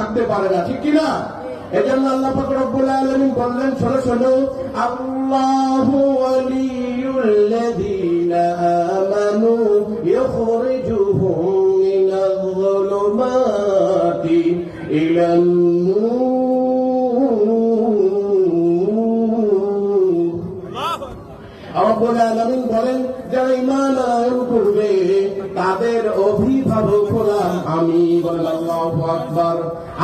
থাকতে পারে না, ঠিক কিনা? এজন্য আল্লাহ পাক রব্বুল আলামিন বললেন, শোনো শোনো, আল্লাহু ওয়ালিয়ুল্লাযীনা আমানু ইখরিজুহুম মিনাল যুলুমাতি ইলান নূর। রব্বুল আলামিন বলেন, যারা ঈমান আনয়ন করবে তাদের অভিভাবক হলাম আমি। বলেন আল্লাহু আকবার।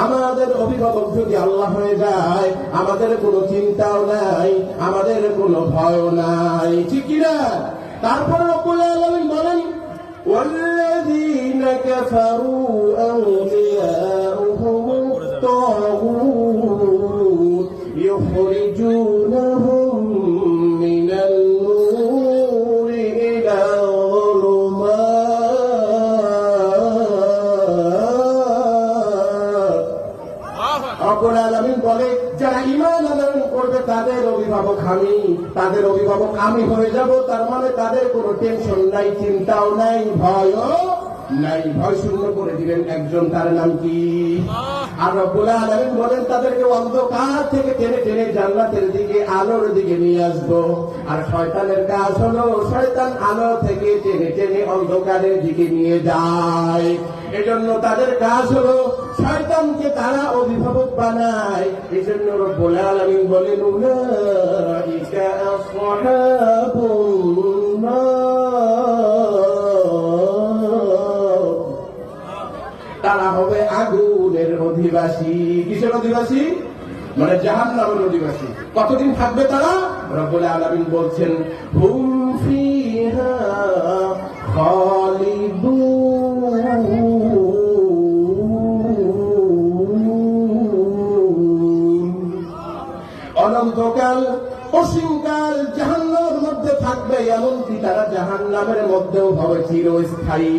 আমাদের অভিভাবক যদি আল্লাহ হয়ে যায়, আমাদের কোনো চিন্তাও নাই, আমাদের কোনো ভয়ও নাই, ঠিক কিনা? তারপরে রব্বুল আলামিন বলেন, ওয়াল্লাযীনা কাফারু আউলিয়াউহুমুত তাগুত ইখরিজুনাহুম মিনাল নূরি ইলা রব্বুল আলামিন বলে, যারা ঈমান আনয়ন করবে তাদের অভিভাবক আমি, তাদের অভিভাবক আমি হয়ে যাব। তার মানে তাদের কোনো টেনশন নাই, চিন্তাও নাই, ভয়ও নাই, ভয় শূন্য করে দিবেন একজন, তার নাম কি? আর রব্বুল আলামিন বলেন, তাদেরকে অন্ধকার থেকে টেনে টেনে জান্নাতের দিকে, আলোর দিকে নিয়ে আসবো। আর শয়তানের কাজ হলো, শয়তান আলো থেকে টেনে টেনে অন্ধকারের দিকে নিয়ে যায়। এজন্য তাদের কাজ হলো শয়তানকে তারা অভিভাবক বানায়। এজন্য রব্বুল আলামিন বলেন, উলাইকা আসহাবুন নার, তারা হবে আগুনের অধিবাসী। কিসের অধিবাসী? মানে জাহান্নামের অধিবাসী। কতদিন থাকবে তারা? রব্বুল আলামিন বলছেন, হুম ফিহা খালিদুন, অনন্তকাল অসীমকাল জাহান্নামের মধ্যে থাকবে। এমনকি তারা জাহান্নামের মধ্যেও হবে চিরস্থায়ী।